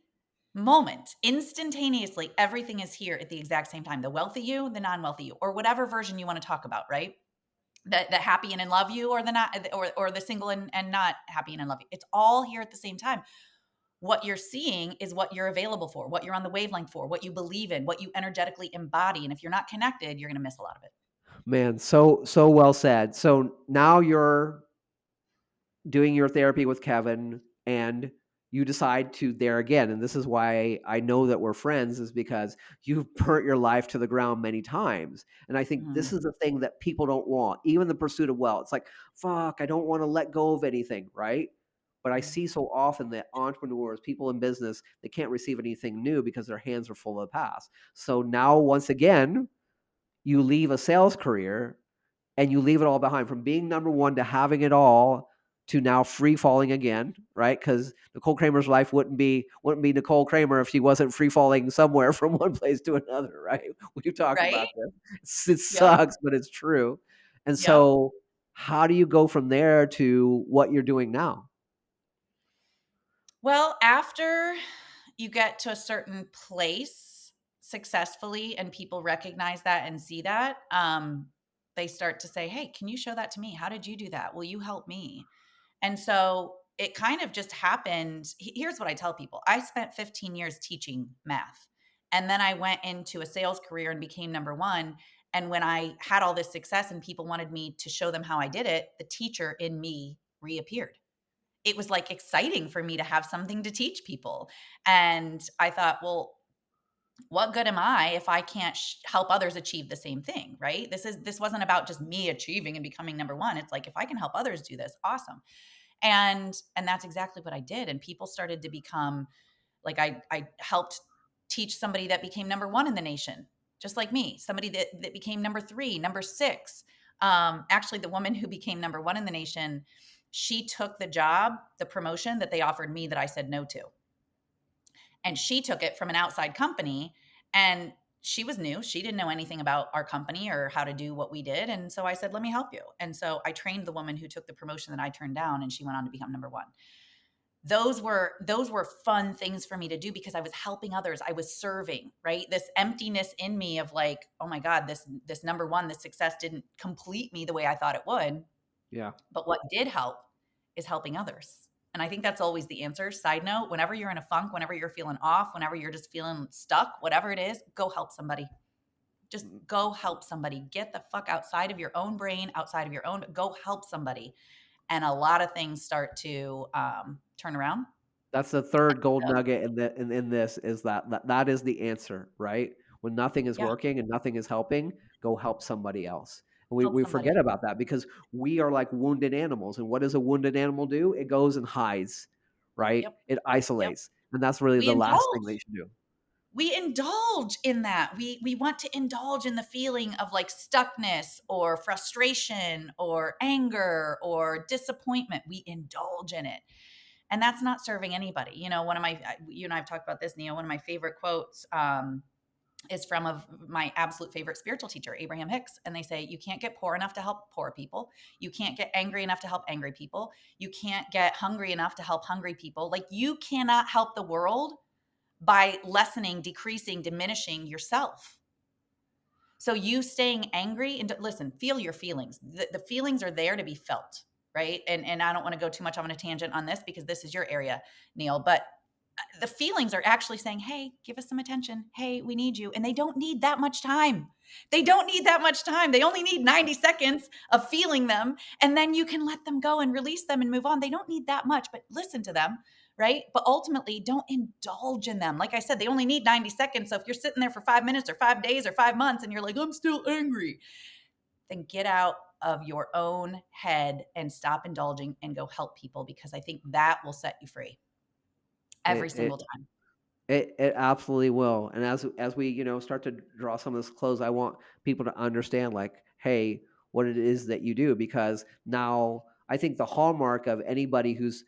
moment, instantaneously, everything is here at the exact same time. The wealthy you, the non-wealthy you, or whatever version you want to talk about, right? The happy and in love you, or the not, or the single and not happy and in love you. It's all here at the same time. What you're seeing is what you're available for, what you're on the wavelength for, what you believe in, what you energetically embody. And if you're not connected, you're going to miss a lot of it. Man, so well said. So now you're doing your therapy with Kevin and you decide to there again, and this is why I know that we're friends, is because you've burnt your life to the ground many times. And I think this Mhm. is the thing that people don't want, even the pursuit of wealth. It's like, fuck, I don't want to let go of anything, right? But I Mhm. see so often that entrepreneurs, people in business, they can't receive anything new because their hands are full of the past. So now, once again, you leave a sales career and you leave it all behind from being number one to having it all to now free falling again, right? Because Nicole Kramer's life wouldn't be Nicole Kramer if she wasn't free falling somewhere from one place to another, right? We've talked Right? about this. It Yep. sucks, but it's true. And Yep. so, how do you go from there to what you're doing now? Well, after you get to a certain place successfully and people recognize that and see that, they start to say, "Hey, can you show that to me? How did you do that? Will you help me?" And so it kind of just happened. Here's what I tell people. I spent 15 years teaching math. And then I went into a sales career and became number one. And when I had all this success and people wanted me to show them how I did it, the teacher in me reappeared. It was like exciting for me to have something to teach people. And I thought, well, what good am I if I can't help others achieve the same thing, right? This wasn't about just me achieving and becoming number one. It's like if I can help others do this, awesome. And that's exactly what I did. And people started to become like I helped teach somebody that became number one in the nation, just like me, somebody that became number three, number six. Actually, the woman who became number one in the nation, she took the job, the promotion that they offered me that I said no to. And she took it from an outside company, and she was new. She didn't know anything about our company or how to do what we did. And so I said, let me help you. And so I trained the woman who took the promotion that I turned down, and she went on to become number one. Those were fun things for me to do because I was helping others. I was serving, right? This emptiness in me of like, oh my God, this number one, this success didn't complete me the way I thought it would. Yeah. But what did help is helping others. And I think that's always the answer. Side note, whenever you're in a funk, whenever you're feeling off, whenever you're just feeling stuck, whatever it is, go help somebody. Just go help somebody. Get the fuck outside of your own brain, outside of your own, go help somebody. And a lot of things start to turn around. That's the third gold So, nugget in this is that is the answer, right? When nothing is yeah, working and nothing is helping, go help somebody else. And we help we somebody. forget about that because we are like wounded animals. And what does a wounded animal do? It goes and hides, right? Yep. It Yep. isolates. And that's really We the last thing indulge. that you should do. We indulge in that. We want to indulge in the feeling of like stuckness or frustration or anger or disappointment. We indulge in it. And that's not serving anybody. One of my, you and I have talked about this, Neil, one of my favorite quotes, is from my absolute favorite spiritual teacher, Abraham Hicks. And they say, you can't get poor enough to help poor people. You can't get angry enough to help angry people. You can't get hungry enough to help hungry people. Like, you cannot help the world by lessening, decreasing, diminishing yourself. So you staying angry, and listen, feel your feelings. The feelings are there to be felt, right? And I don't want to go too much on a tangent on this because this is your area, Neil, but the feelings are actually saying, hey, give us some attention. Hey, we need you. And they don't need that much time. They don't need that much time. They only need 90 seconds of feeling them. And then you can let them go and release them and move on. They don't need that much, but listen to them, right? But ultimately, don't indulge in them. Like I said, they only need 90 seconds. So if you're sitting there for 5 minutes or 5 days or 5 months and you're like, I'm still angry, then get out of your own head and stop indulging and go help people, because I think that will set you free every It single it time. it absolutely will. And as we, start to draw some of this close, I want people to understand, like, hey, what it is that you do, because now I think the hallmark of anybody who's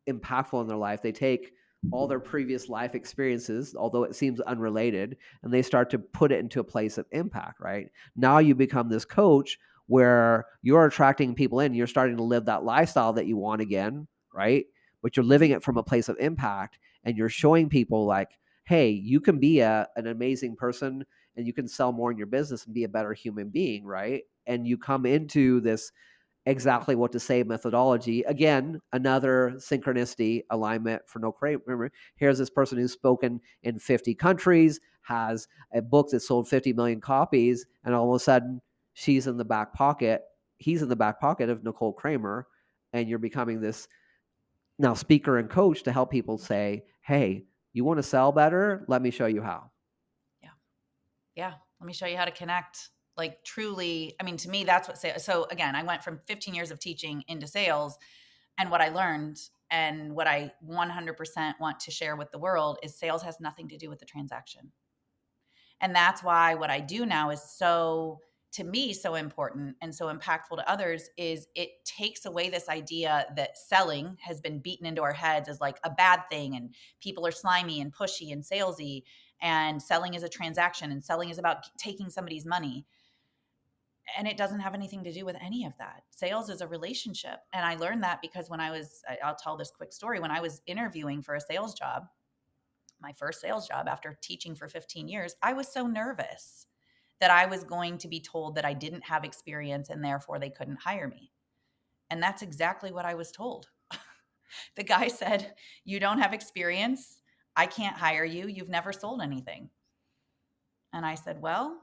impactful in their life, they take all their previous life experiences, although it seems unrelated, and they start to put it into a place of impact, right? Now you become this coach where you're attracting people in, you're starting to live that lifestyle that you want again, right? But you're living it from a place of impact, and you're showing people, like, hey, you can be an amazing person, and you can sell more in your business and be a better human being, right? And you come into this exactly what to say methodology. Again, another synchronicity alignment for no credit. Remember, here's this person who's spoken in 50 countries, has a book that sold 50 million copies, and all of a sudden she's in the back pocket. He's in the back pocket of Nicole Cramer, and you're becoming this now speaker and coach to help people say, hey, you want to sell better? Let me show you how. Yeah. Yeah. Let me show you how to connect. Like, truly, I mean, to me, that's what sales. So again, I went from 15 years of teaching into sales, and what I learned and what I 100% want to share with the world is sales has nothing to do with the transaction. And that's why what I do now is so, to me, so important and so impactful to others, is it takes away this idea that selling has been beaten into our heads as like a bad thing, and people are slimy and pushy and salesy, and selling is a transaction, and selling is about taking somebody's money. And it doesn't have anything to do with any of that. Sales is a relationship. And I learned that because I'll tell this quick story. When I was interviewing for a sales job, my first sales job after teaching for 15 years, I was so nervous that I was going to be told that I didn't have experience and therefore they couldn't hire me. And that's exactly what I was told. The guy said, you don't have experience. I can't hire you. You've never sold anything. And I said, well,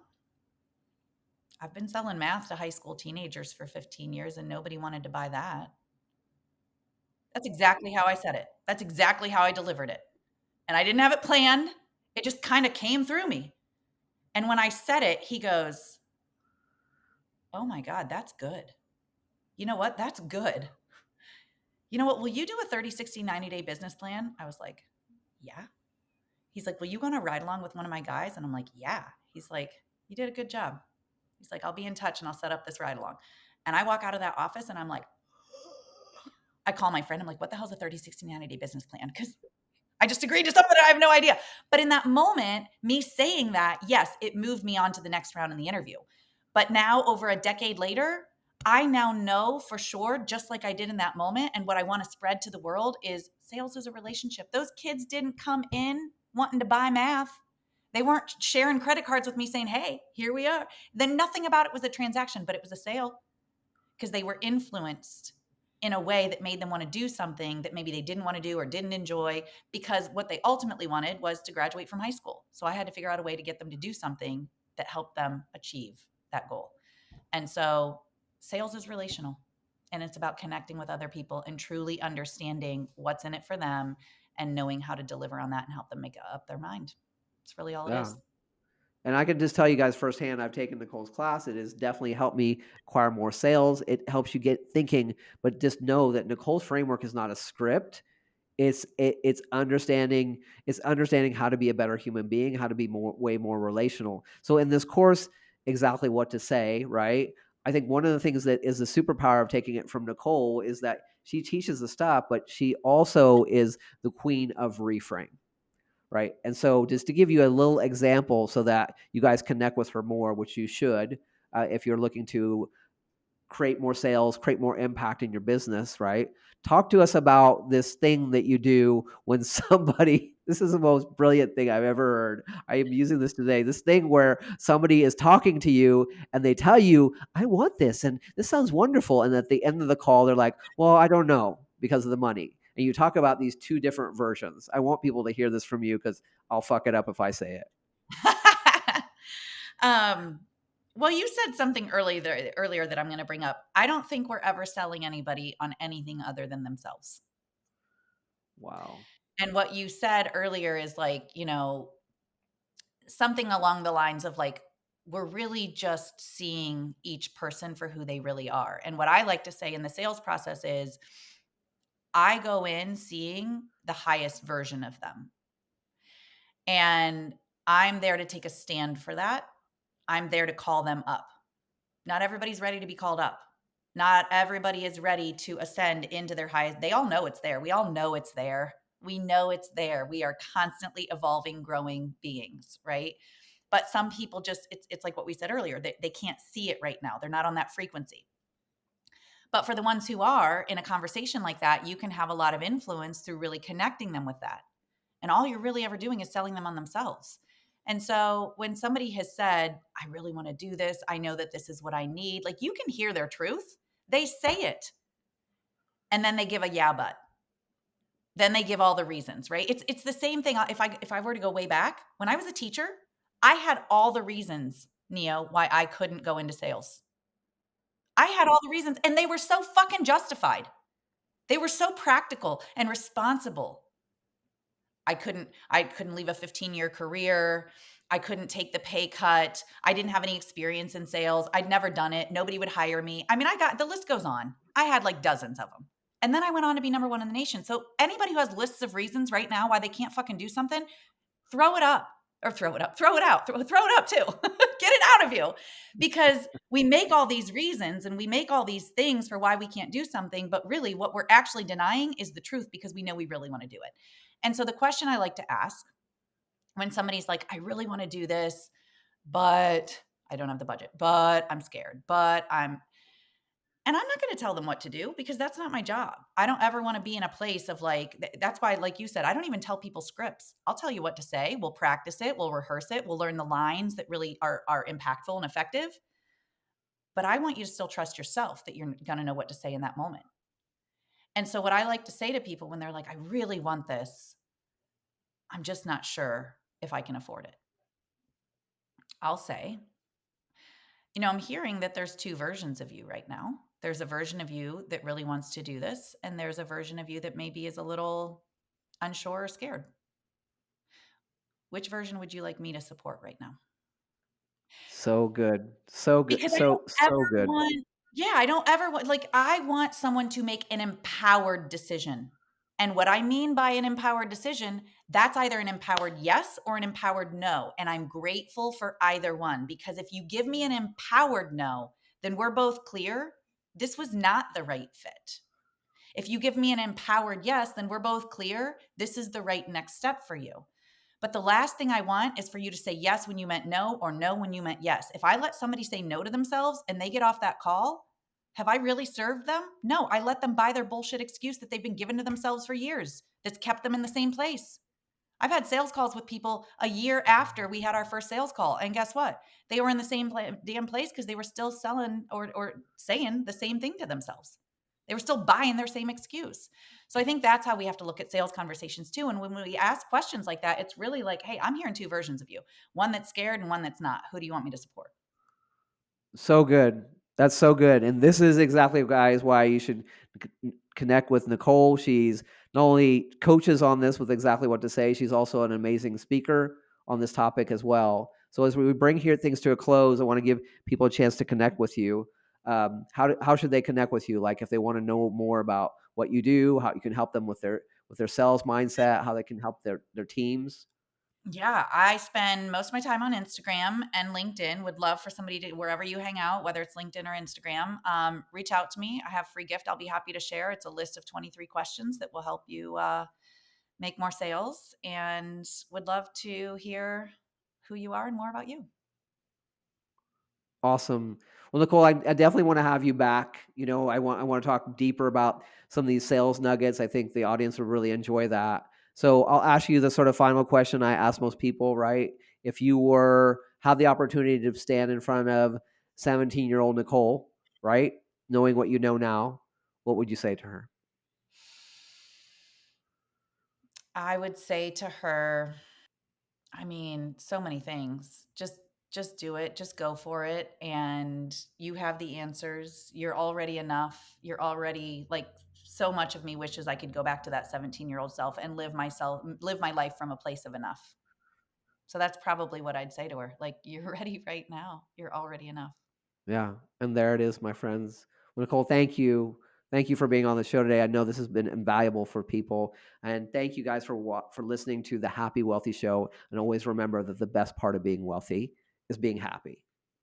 I've been selling math to high school teenagers for 15 years and nobody wanted to buy that. That's exactly how I said it. That's exactly how I delivered it. And I didn't have it planned. It just kind of came through me. And when I said it, he goes, oh my God, that's good. You know what? That's good. You know what? Will you do a 30, 60, 90-day business plan? I was like, yeah. He's like, will you go on a ride along with one of my guys? And I'm like, yeah. He's like, you did a good job. He's like, I'll be in touch and I'll set up this ride along. And I walk out of that office and I'm like, I call my friend. I'm like, what the hell's a 30, 60, 90-day business plan? Because I just agreed to something that I have no idea. But in that moment, me saying that, yes, it moved me on to the next round in the interview. But now, over a decade later, I now know for sure, just like I did in that moment. And what I want to spread to the world is sales is a relationship. Those kids didn't come in wanting to buy math. They weren't sharing credit cards with me saying, hey, here we are. Then nothing about it was a transaction, but it was a sale, because they were influenced in a way that made them want to do something that maybe they didn't want to do or didn't enjoy, because what they ultimately wanted was to graduate from high school. So I had to figure out a way to get them to do something that helped them achieve that goal. And so sales is relational, and it's about connecting with other people and truly understanding what's in it for them and knowing how to deliver on that and help them make up their mind. It's really all it Yeah. is. And I can just tell you guys firsthand, I've taken Nicole's class. It has definitely helped me acquire more sales. It helps you get thinking, but just know that Nicole's framework is not a script. It's understanding how to be a better human being, how to be way more relational. So in this course, exactly what to say, right? I think one of the things that is the superpower of taking it from Nicole is that she teaches the stuff, but she also is the queen of reframe, right? And so, just to give you a little example so that you guys connect with her more, which you should, if you're looking to create more sales, create more impact in your business, right? Talk to us about this thing that you do when somebody, this is the most brilliant thing I've ever heard. I am using this today. This thing where somebody is talking to you and they tell you, I want this and this sounds wonderful. And at the end of the call, they're like, well, I don't know because of the money. And you talk about these two different versions. I want people to hear this from you because I'll fuck it up if I say it. um, well, you said something earlier that I'm going to bring up. I don't think we're ever selling anybody on anything other than themselves. Wow. And what you said earlier is like, something along the lines of like, we're really just seeing each person for who they really are. And what I like to say in the sales process is I go in seeing the highest version of them. And I'm there to take a stand for that. I'm there to call them up. Not everybody's ready to be called up. Not everybody is ready to ascend into their highest. They all know it's there. We all know it's there. We know it's there. We are constantly evolving, growing beings, right? But some people just, it's like what we said earlier, they can't see it right now. They're not on that frequency. But for the ones who are in a conversation like that, you can have a lot of influence through really connecting them with that. And all you're really ever doing is selling them on themselves. And so when somebody has said, I really want to do this, I know that this is what I need, like you can hear their truth. They say it. And then they give a yeah, but. Then they give all the reasons, right? It's the same thing. If I were to go way back, when I was a teacher, I had all the reasons, Neo, why I couldn't go into sales. I had all the reasons and they were so fucking justified. They were so practical and responsible. I couldn't leave a 15-year career. I couldn't take the pay cut. I didn't have any experience in sales. I'd never done it. Nobody would hire me. I mean, I got the list goes on. I had like dozens of them. And then I went on to be number 1 in the nation. So anybody who has lists of reasons right now why they can't fucking do something, throw it up or throw it up, throw it out, throw it up too. Get it out of you because we make all these reasons and we make all these things for why we can't do something. But really, what we're actually denying is the truth because we know we really want to do it. And so the question I like to ask when somebody's like, I really want to do this, but I don't have the budget, but I'm scared, and I'm not going to tell them what to do because that's not my job. I don't ever want to be in a place of like, that's why, like you said, I don't even tell people scripts. I'll tell you what to say. We'll practice it. We'll rehearse it. We'll learn the lines that really are impactful and effective. But I want you to still trust yourself that you're going to know what to say in that moment. And so, what I like to say to people when they're like, I really want this, I'm just not sure if I can afford it. I'll say, I'm hearing that there's two versions of you right now. There's a version of you that really wants to do this, and there's a version of you that maybe is a little unsure or scared. Which version would you like me to support right now? So good. So good. Because I don't So ever good. want, yeah, I don't ever want, like, I want someone to make an empowered decision. And what I mean by an empowered decision, that's either an empowered yes or an empowered no. And I'm grateful for either one because if you give me an empowered no, then we're both clear. This was not the right fit. If you give me an empowered yes, then we're both clear. This is the right next step for you. But the last thing I want is for you to say yes when you meant no or no when you meant yes. If I let somebody say no to themselves and they get off that call, have I really served them? No, I let them buy their bullshit excuse that they've been given to themselves for years that's kept them in the same place. I've had sales calls with people a year after we had our first sales call. And guess what? They were in the same damn place because they were still selling or saying the same thing to themselves. They were still buying their same excuse. So I think that's how we have to look at sales conversations too. And when we ask questions like that, it's really like, hey, I'm hearing two versions of you, one that's scared and one that's not. Who do you want me to support? So good. That's so good. And this is exactly, guys, why you should connect with Nicole. She's not only coaches on this with exactly what to say, she's also an amazing speaker on this topic as well. So as we bring here things to a close, I want to give people a chance to connect with you. How should they connect with you? Like if they want to know more about what you do, how you can help them with their sales mindset, how they can help their teams. Yeah, I spend most of my time on Instagram and LinkedIn. Would love for somebody to, wherever you hang out, whether it's LinkedIn or Instagram, reach out to me. I have a free gift I'll be happy to share. It's a list of 23 questions that will help you make more sales, and would love to hear who you are and more about you. Awesome. Well, Nicole, I definitely want to have you back. I want to talk deeper about some of these sales nuggets. I think the audience would really enjoy that. So I'll ask you the sort of final question I ask most people, right? If you were have the opportunity to stand in front of 17-year-old Nicole, right? Knowing what you know now, what would you say to her? I would say to her, I mean, so many things. Just do it. Just go for it, and you have the answers. You're already enough. You're already like, so much of me wishes I could go back to that 17-year-old self and live my life from a place of enough. So that's probably what I'd say to her. Like, you're ready right now. You're already enough. Yeah, and there it is, my friends. Well, Nicole, thank you. Thank you for being on the show today. I know this has been invaluable for people, and thank you guys for listening to the Happy Wealthy Show. And always remember that the best part of being wealthy is being happy.